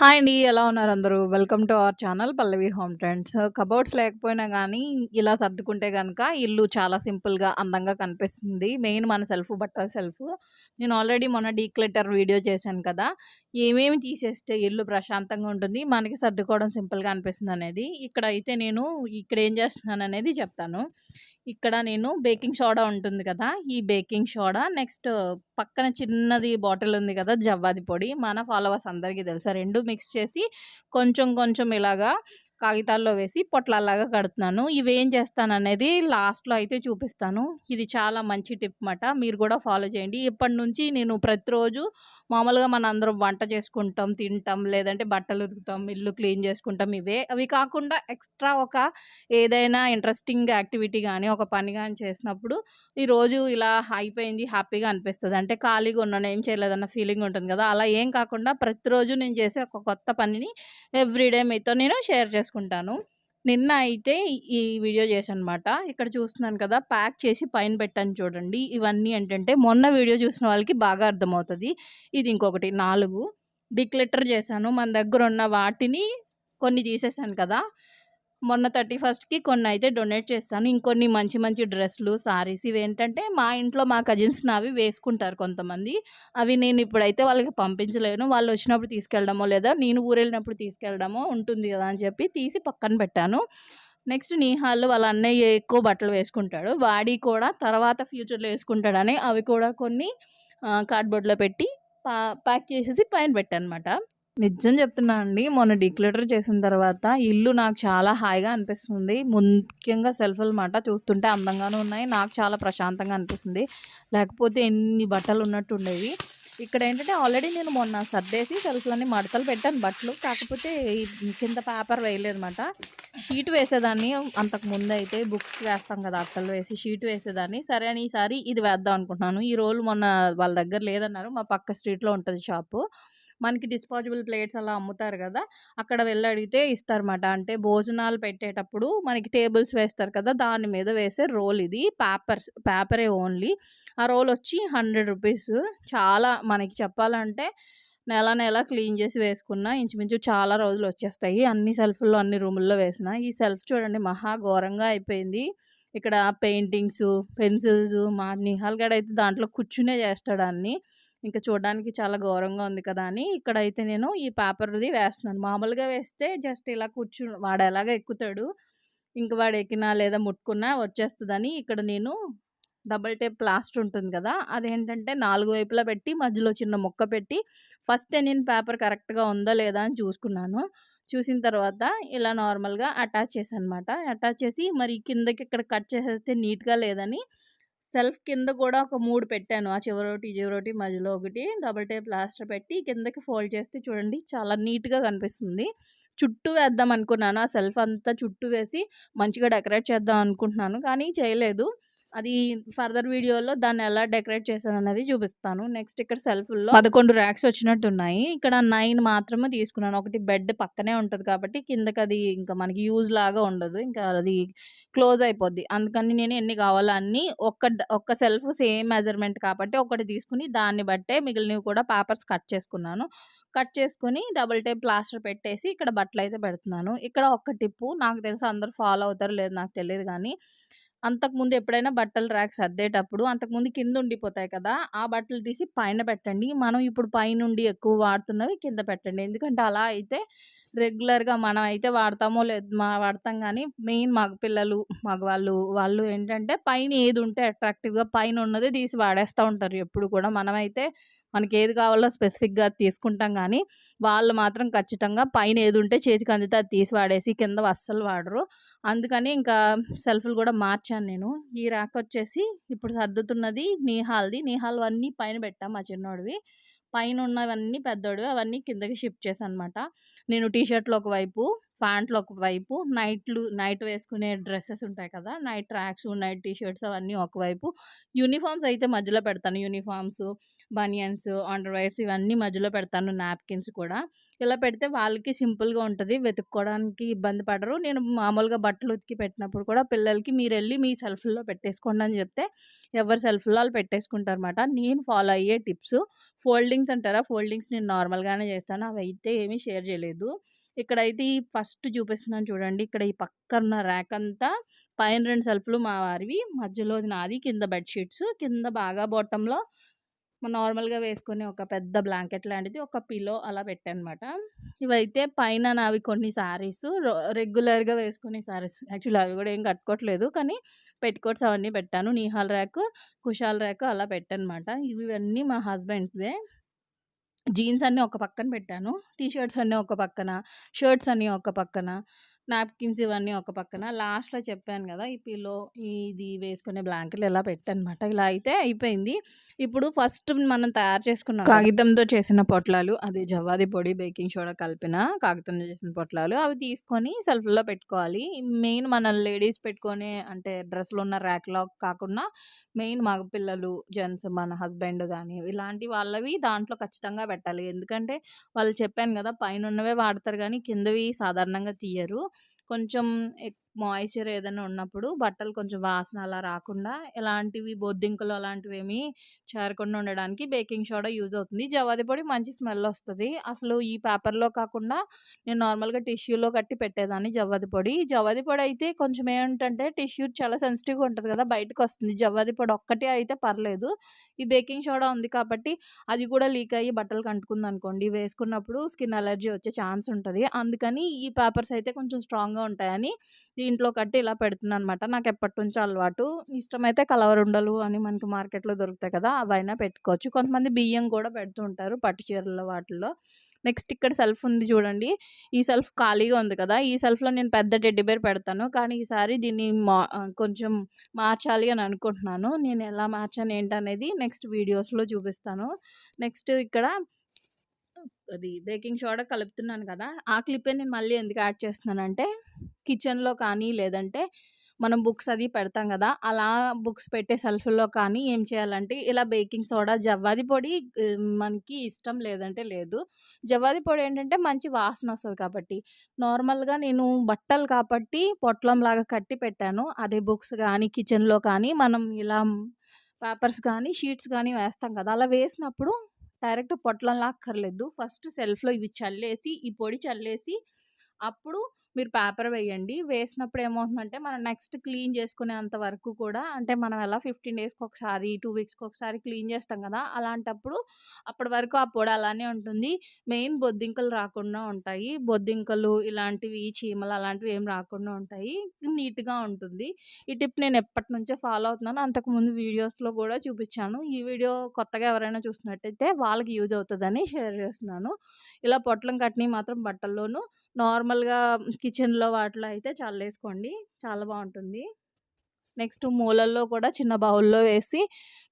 Hi అండి. ఎలా ఉన్నారు అందరూ? Welcome to our channel Pallavi home trends. Cupboards లేకపోయినా గానీ, ఇలా సర్దుకుంటే గనక ఇల్లు చాలా సింపుల్‌గా, అందంగా కనిపిస్తుంది. మెయిన్ మన బట్టల సెల్ఫ్. నేను ఆల్రెడీ మొన్న డీక్లటర్ వీడియో చేశాను కదా! ఏమేమి తీసేస్తే ఇల్లు ప్రశాంతంగా ఉంటుంది, మనకి సర్దుకోవడం సింపుల్‌గా అనిపిస్తుందనేది. ఇక్కడైతే నేను ఇక్కడేం చేస్తున్నాననేది చెప్తాను. ఇక్కడ నేను బేకింగ్ సోడా ఉంటుంది కదా! ఈ బేకింగ్ సోడా నెక్స్ట్ పక్కన చిన్నది బాటిల్ ఉంది కదా! జవ్వాది పొడి. మన ఫాలోవర్స్ అందరికీ తెలుసు. ఆ 2 మిక్స్ చేసి కొంచెం కొంచెం ఇలాగా కాగితాల్లో వేసి పొట్లాల్లాగా కడుతున్నాను. ఇవేం చేస్తాననేది లాస్ట్‌లో అయితే చూపిస్తాను. ఇది చాలా మంచి టిప్ మాట. మీరు కూడా ఫాలో చేయండి. ఇప్పటినుంచి నేను ప్రతిరోజు మామూలుగా మనందరం వంట చేసుకుంటాం, తింటాం, లేదంటే బట్టలు ఉతుకుతాం, ఇల్లు క్లీన్ చేసుకుంటాం ఇవే. అవి కాకుండా ఎక్స్‌ట్రా ఒక ఏదైనా ఇంట్రెస్టింగ్ యాక్టివిటీ గానీ, ఒక పని గానీ చేసినప్పుడు ఈరోజు ఇలా అయిపోయింది హ్యాపీగా అనిపిస్తది. అంటే ఖాళీగా ఉన్నాను, ఏం చేయలేదన్న ఫీలింగ్ ఉంటుంది గదా! అలా ఏం కాకుండా ప్రతిరోజు నేను చేసే ఒక కొత్త పనిని ఎవ్రీడే మీతో నేను షేర్ చేసుకుంటాను. నిన్న అయితే ఈ వీడియో చేశాననమాట. ఇక్కడ చూస్తున్నాను కదా! ప్యాక్ చేసి పైన పెట్టాను చూడండి. ఇవన్నీ ఏంటంటే మొన్న వీడియో చూసిన వాళ్ళకి బాగా అర్థమవుతది. ఇది ఇంకొకటి 4 డిక్లటర్ చేశాను. మన దగ్గరున్న వాటిని కొన్ని తీసేసాను కదా! మొన్న 31కి కొన్నయితే డొనేట్ చేశాను. ఇంకొన్ని మంచి మంచి డ్రెస్‌లు, సారీస్ ఇవేంటంటే మా ఇంట్లో మా కజిన్స్ నావి వేసుకుంటారు కొంతమంది. అవి నేనిప్పుడైతే వాళ్ళకి పంపించలేను. వాళ్ళొచ్చినప్పుడు తీసుకెళ్ళడమో, లేదా నేను ఊరెళ్ళినప్పుడు తీసుకెళ్ళడమో ఉంటుంది గదా! అని చెప్పి తీసి పక్కన పెట్టాను. నెక్స్ట్ నిహాల్ వాళ్ళ అన్నయ్య ఎక్కువ బట్టలు వేసుకుంటాడు. వాడియి కూడా తర్వాత ఫ్యూచర్‌లో యేసుకుంటాడని అవి కూడా కొన్ని కార్డ్‌బోర్డ్‌లో పెట్టి ప్యాక్ చేసేసి పైన పెట్టానమాట. నిజం చెప్తున్నానండి. మొన్న డిక్లటర్ చేసిన తర్వాత ఇల్లు నాకు చాలా హాయిగా అనిపిస్తుంది. ముఖ్యంగా సెల్ఫ్‌లు మాట చూస్తుంటే అందంగాను ఉన్నాయి. నాకు చాలా ప్రశాంతంగా అనిపిస్తుంది. లేకపోతే ఎన్ని బట్టలున్నట్టుండేవి. ఇక్కడేంటంటే ఆల్రెడీ నేను మొన్న సర్దేసి సెల్ఫ్‌లన్నీ మడతలు పెట్టాను బట్టలు. కాకపోతే ఈ కింద పేపర్ వేయలేదన్నమాట. షీట్ వేసేదాన్ని అంతకుముందయితే బుక్స్‌కి వేస్తాం కదా! అట్టలు వేసి షీట్ వేసేదాన్ని. సరే అని ఈసారి ఇది వేద్దాం అనుకుంటున్నాను. ఈ రోల్ మొన్న వాళ్ళ దగ్గర లేదన్నారు. మా పక్క స్ట్రీట్‌లో ఉంటది షాపు. మనకి డిస్పోజబుల్ ప్లేట్స్ అలా అమ్ముతారు గదా! అక్కడ వెళ్లి అడిగితే ఇస్తారన్నమాట. అంటే భోజనాలు పెట్టేటప్పుడు మనకి టేబుల్స్ వేస్తారు కదా! దాని మీద వేసే రోల్ ఇది. పేపరే ఓన్లీ. ఆ రోల్ వచ్చి రూ. 100. చాలా మనకి చెప్పాలంటే నెల క్లీన్ చేసి వేసుకున్నా ఇంచుమించు చాలా రోజులొచ్చేస్తాయి. అన్ని సెల్ఫ్‌ల్లో, అన్ని రూముల్లో వేసినా. ఈ సెల్ఫ్ చూడండి మహా ఘోరంగా అయిపోయింది. ఇక్కడ పెయింటింగ్సు, పెన్సిల్సు మా నిహాల్ గాడయితే దాంట్లో కూర్చునే చేస్తాడు అన్నీ. ఇంక చూడడానికి చాలా ఘోరంగా ఉంది కదా! అని ఇక్కడైతే నేను ఈ పేపర్‌ది వేస్తున్నాను. మామూలుగా వేస్తే జస్ట్ ఇలా వాడెలాగో ఎక్కుతాడు. ఇంక వాడెక్కినా లేదా ముట్టుకున్నా వచ్చేస్తదని ఇక్కడ నేను డబుల్ టేప్ ప్లాస్టర్ ఉంటుంది గదా! అదేంటంటే 4 వైపులా పెట్టి మధ్యలో చిన్న ముక్క పెట్టి ఫస్టే నేను పేపర్ కరెక్ట్‌గా ఉందా లేదా అని చూసుకున్నాను. చూసిన తర్వాత ఇలా నార్మల్‌గా అటాచ్ చేశానన్నమాట. అటాచ్ చేసి మరి కిందకి ఇక్కడ కట్ చేసేస్తే నీట్‌గా లేదని సెల్ఫ్ కింద కూడా ఒక 3 పెట్టాను. ఆ చివరోటి, ఈ చివరోటి, మధ్యలో ఒకటి డబుల్ టేప్ ప్లాస్టర్ పెట్టి కిందకి ఫోల్డ్ చేస్తే చూడండి చాలా నీట్‌గా కనిపిస్తుంది. చుట్టూ వేద్దాం అనుకున్నాను. ఆ సెల్ఫ్ అంతా చుట్టూ వేసి మంచిగా డెకరేట్ చేద్దాం అనుకుంటున్నాను. కానీ చేయలేదు. అది ఫర్దర్ వీడియోలో దాన్ని ఎలా డెకరేట్ చేశానన్నది చూపిస్తాను. నెక్స్ట్ ఇక్కడ సెల్ఫ్‌ల్లో 11 ర్యాక్స్ వచ్చినట్టున్నాయి. ఇక్కడ 9 మాత్రమే తీసుకున్నాను. ఒకటి బెడ్ పక్కనే ఉంటది కాబట్టి కిందకది ఇంకా మనకి యూజ్ లాగా ఉండదు. ఇంకా అది క్లోజ్ అయిపోద్ది. అందుకని నేను ఎన్ని కావాలో అన్నీ ఒక్క సెల్ఫ్ సేమ్ మెజర్‌మెంట్ కాబట్టి ఒకటి తీసుకొని దాన్ని బట్టే మిగిలినవి కూడా పేపర్స్ కట్ చేసుకున్నాను. కట్ చేసుకొని డబుల్ టేప్ ప్లాస్టర్ పెట్టేసి ఇక్కడ బట్టలైతే పెడుతున్నాను. ఇక్కడ ఒక్క టిప్పు నాకు తెలిసి అందరూ ఫాలో అవుతారో లేదో నాకు తెలీదు గానీ, అంతకుముందు ఎప్పుడైనా బట్టల ర్యాక్ సర్దేటప్పుడు అంతకుముందు కింద ఉండిపోతాయి కదా! ఆ బట్టలు తీసి పైన పెట్టండి. మనం ఇప్పుడు పైనుండి ఎక్కువ వాడుతున్నవి కింద పెట్టండి. ఎందుకంటే అలా అయితే రెగ్యులర్‌గా మనం అయితే వాడతామో లేదు వాడతాం గానీ మెయిన్ మగపిల్లలు, మగవాళ్ళు వాళ్ళు ఏంటంటే పైన ఏదుంటే అట్రాక్టివ్‌గా పైన ఉన్నదే తీసి వాడేస్తా ఉంటారు ఎప్పుడు కూడా. మనమైతే మనకేది కావాలో స్పెసిఫిక్‌గా తీసుకుంటాం గానీ, వాళ్ళు మాత్రం ఖచ్చితంగా పైన ఏదుంటే చేతికి అందితే అది తీసి వాడేసి కిందవి అస్సలు వాడరు. అందుకని ఇంకా సెల్ఫ్‌లు గూడా మార్చాను నేను. ఈ ర్యాకొచ్చేసి ఇప్పుడు సర్దుతున్నది నిహాల్‌ది. నిహాల్‌వన్నీ పైన పెట్టా మా చిన్నోడివి. పైనున్నవన్నీ పెద్దోడివి. అవన్నీ కిందకి షిఫ్ట్ చేశాననమాట. నేను టీ షర్ట్‌లు ఒకవైపు, ప్యాంట్లు ఒకవైపు, నైట్ వేసుకునే డ్రెసెస్ ఉంటాయి కదా! Night tracks, night T shirts అవన్నీ ఒకవైపు. యూనిఫార్మ్స్ అయితే మధ్యలో పెడతాను. యూనిఫార్మ్సు, బనియన్స్, అండర్‌వేర్స్ ఇవన్నీ మధ్యలో పెడతాను. నాప్కిన్స్ కూడా. ఇలా పెడితే వాళ్ళకి సింపుల్‌గా ఉంటది. వెతుక్కోవడానికి ఇబ్బంది పడరు. నేను మామూలుగా బట్టలు ఉతికి పెట్టినప్పుడు కూడా పిల్లలకి మీరెళ్ళి మీ సెల్ఫ్‌ల్లో పెట్టేసుకోండి అని చెప్తే ఎవరి సెల్ఫ్‌లో ఆళ్ళు పెట్టేసుకుంటారన్నమాట. నేను ఫాలో అయ్యే టిప్స్ ఫోల్డింగ్స్ అంటారా? ఫోల్డింగ్స్ నేను నార్మల్‌గానే చేస్తాను. అవైతే ఏమీ షేర్ చేయలేదు. ఇక్కడైతే ఈ ఫస్ట్ చూపిస్తున్నాను చూడండి. ఇక్కడ ఈ పక్కన ర్యాక్ అంతా పైన 2 సెల్ఫ్‌లు మా వారివి. మధ్యలోది నాది. కింద బెడ్ షీట్స్. కింద బాగా బాటమ్‌లో నార్మల్‌గా వేసుకునే ఒక పెద్ద బ్లాంకెట్ లాంటిది, ఒక పిల్లో అలా పెట్టానమాట. ఇవైతే పైన నావి కొన్ని శారీసు రెగ్యులర్‌గా వేసుకునే శారీస్. యాక్చువల్లీ అవి గూడా ఏం కట్టుకోవట్లేదు. కానీ పెట్టికోట్స్ అవన్నీ పెట్టాను. నిహాల్ ర్యాకు, కుషాల్ ర్యాకు అలా పెట్టానమాట. ఇవన్నీ మా హస్బెండ్‌వే. జీన్స్ అన్నీ ఒక పక్కన పెట్టాను. టీ షర్ట్స్ అన్నీ ఒక పక్కన, షర్ట్స్ అన్నీ ఒక పక్కన, నాప్కిన్స్ ఇవన్నీ ఒక పక్కన. లాస్ట్‌లో చెప్పాను గదా! ఈ పిల్లో ఇది వేసుకునే బ్లాంకెట్లు ఇలా పెట్టానమాట. ఇలా అయితే అయిపోయింది. ఇప్పుడు ఫస్ట్ మనం తయారు చేసుకున్నాం కాగితంతో చేసిన పొట్లాలు, అది జవ్వాది పొడి, బేకింగ్ సోడా కలిపిన కాగితంతో చేసిన పొట్లాలు అవి తీసుకొని సెల్ఫ్‌లో పెట్టుకోవాలి. మెయిన్ మన లేడీస్ పెట్టుకునే అంటే డ్రెస్‌లున్న ర్యాక్‌లో కాకుండా మెయిన్ మగపిల్లలు, జెంట్స్ మన హస్బెండ్ గాని, ఇలాంటి వాళ్ళవి దాంట్లో ఖచ్చితంగా పెట్టాలి. ఎందుకంటే వాళ్ళు చెప్పాను గదా! పైనున్నవే వాడతారు గానీ, కిందవి సాధారణంగా తీయరు. కొంచెం మాయిశ్చర్ ఏదైనా ఉన్నప్పుడు బట్టలు కొంచెం వాసన అలా రాకుండా, ఎలాంటివి బొద్దింకలు అలాంటివేమీ చేరకుండా ఉండడానికి బేకింగ్ సోడా యూజ్ అవుతుంది. జవాది పొడి మంచి స్మెల్ ఒస్తది. అసలు ఈ పేపర్‌లో కాకుండా నేను నార్మల్‌గా టిష్యూలో కట్టి పెట్టేదాన్ని జవ్వాది పొడి. జవ్వాది పొడి అయితే కొంచెం ఏంటంటే టిష్యూ చాలా సెన్సిటివ్‌గా ఉంటది కదా! బయటకొస్తుంది. జవ్వాది పొడి ఒక్కటే అయితే పర్లేదు. ఈ బేకింగ్ సోడా ఉంది కాబట్టి అది కూడా లీక్ అయ్యి బట్టలకి అంటుకుందనుకోండి, వేసుకున్నప్పుడు స్కిన్ అలర్జీ వచ్చే ఛాన్స్ ఉంటది. అందుకని ఈ పేపర్స్ అయితే కొంచెం స్ట్రాంగ్‌గా ఉంటాయని దీంట్లో కట్టి ఇలా పెడుతున్నాననమాట. నాకెప్పటినుంచో అలవాటు. ఇష్టమైతే కలవరుండలు అని మనకి మార్కెట్‌లో దొరుకుతాయి కదా! అవైనా పెట్టుకోవచ్చు. కొంతమంది బియ్యం కూడా పెడుతూ ఉంటారు పట్టు చీరల్లో వాటిల్లో. నెక్స్ట్ ఇక్కడ సెల్ఫ్ ఉంది చూడండి. ఈ సెల్ఫ్ ఖాళీగా ఉంది కదా! ఈ సెల్ఫ్‌లో నేను పెద్ద టెడ్డీ బేర్ పెడతాను. కానీ ఈసారి దీన్ని కొంచెం మార్చాలి అని అనుకుంటున్నాను. నేను ఎలా మార్చాను ఏంటనేది నెక్స్ట్ వీడియోస్‌లో చూపిస్తాను. నెక్స్ట్ ఇక్కడ అది బేకింగ్ సోడా కలుపుతున్నాను కదా! ఆ క్లిప్పే నేను మళ్ళీ ఎందుకు యాడ్ చేస్తున్నానంటే, కిచెన్‌లో కానీ, లేదంటే మనం బుక్స్ అది పెడతాం గదా! అలా బుక్స్ పెట్టే సెల్ఫ్‌లో కానీ ఏం చేయాలంటే, ఇలా బేకింగ్ సోడా, జవ్వాది పొడి మనకి ఇష్టం లేదంటే లేదు. జవ్వాది పొడి ఏంటంటే మంచి వాసనొస్తది కాబట్టి. నార్మల్‌గా నేను బట్టలు కాబట్టి పొట్లంలాగా కట్టి పెట్టాను. అదే బుక్స్ గానీ, కిచెన్‌లో కానీ మనం ఇలా పేపర్స్ గానీ, షీట్స్ గానీ వేస్తాం కదా! అలా వేసినప్పుడు డైరెక్ట్ పొట్లంలా అక్కర్లేదు. ఫస్ట్ సెల్ఫ్‌లో ఇవి చల్లేసి, ఈ పొడి చల్లేసి, అప్పుడు మీరు పేపర్ వేయండి. వేసినప్పుడు ఏమవుతుందంటే, మనం నెక్స్ట్ క్లీన్ చేసుకునేంత వరకు కూడా అంటే మనం ఎలా 15 డేస్‌కొకసారి, 2 వీక్స్‌కొకసారి క్లీన్ చేస్తాం కదా! అలాంటప్పుడు అప్పటి వరకు ఆ పొడి అలానే ఉంటుంది. మెయిన్ బొద్దింకలు రాకుండా ఉంటాయి. బొద్దింకలు ఇలాంటివి, చీమలు అలాంటివి ఏం రాకుండా ఉంటాయి. నీట్‌గా ఉంటుంది. ఈ టిప్ నేను ఎప్పటినుంచో ఫాలో అవుతున్నాను. అంతకుముందు వీడియోస్‌లో కూడా చూపిచ్చాను. ఈ వీడియో కొత్తగా ఎవరైనా చూస్తున్నట్టయితే వాళ్ళకి యూజ్ అవుతదని షేర్ చేస్తున్నాను. ఇలా పొట్లం కట్టినయి మాత్రం బట్టల్లోనూ నార్మల్‌గా కిచెన్‌లో వాటిలో అయితే చల్లేసుకోండి. చాలా బావుంటుంది. నెక్స్ట్ మూలల్లో కూడా చిన్న బౌల్‌లో వేసి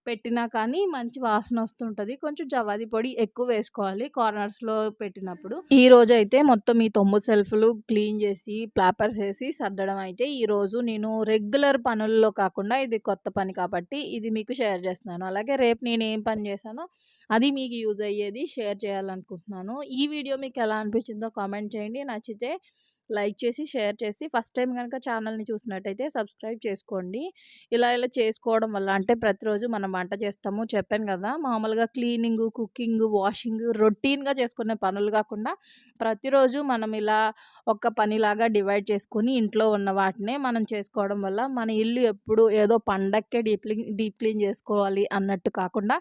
పెట్టినా కానీ మంచి వాసనొస్తుంటది. కొంచెం జవాది పొడి ఎక్కువ వేసుకోవాలి కార్నర్స్‌లో పెట్టినప్పుడు. ఈరోజైతే మొత్తం ఈ 9 సెల్ఫ్‌లు క్లీన్ చేసి, ప్లాపర్స్ ఏసి సర్దడం అయితే ఈరోజు నేను రెగ్యులర్ పనుల్లో కాకుండా ఇది కొత్త పని కాబట్టి ఇది మీకు షేర్ చేస్తున్నాను. అలాగే రేపు నేనేం పని చేశానో అది మీకు యూజ్ అయ్యేది షేర్ చేయాలనుకుంటున్నాను. ఈ వీడియో మీకెలా అనిపించిందో కామెంట్ చేయండి. నచ్చితే లైక్ చేసి, షేర్ చేసి, ఫస్ట్ టైమ్ గనక ఛానల్‌ని చూసినట్టయితే సబ్స్క్రైబ్ చేసుకోండి. ఇలా చేసుకోవడం వల్ల అంటే ప్రతిరోజు మనం వంట చేస్తాము. చెప్పాను గదా! మామూలుగా క్లీనింగు, కుకింగు, వాషింగు రొటీన్‌గా చేసుకునే పనులు గాకుండా ప్రతిరోజు మనం ఇలా ఒక పనిలాగా డివైడ్ చేసుకొని ఇంట్లో ఉన్న వాటినే మనం చేసుకోవడం వల్ల మన ఇల్లు ఎప్పుడు ఏదో పండక్కే డీప్ క్లీన్ చేసుకోవాలి అన్నట్టు కాకుండా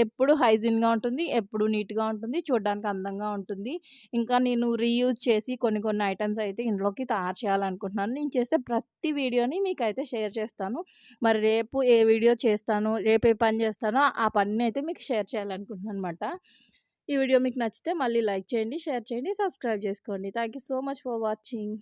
ఎప్పుడు హైజీన్‌గా ఉంటుంది. ఎప్పుడు నీట్‌గా ఉంటుంది. చూడ్డానికి అందంగా ఉంటుంది. ఇంకా నేను రీయూజ్ చేసి కొన్ని కొన్ని ఐటెమ్స్ అయితే ఇంట్లోకి తయారు చేయాలనుకుంటున్నాను. నేను చేసే ప్రతి వీడియోని మీకైతే షేర్ చేస్తాను. మరి రేపు ఏ వీడియో చేస్తానో, రేపు ఏ పని చేస్తానో ఆ పనినైతే మీకు షేర్ చేయాలనుకుంటున్నాననమాట. ఈ వీడియో మీకు నచ్చితే మళ్ళీ లైక్ చేయండి, షేర్ చేయండి, సబ్స్క్రైబ్ చేసుకోండి. Thank you so much for watching.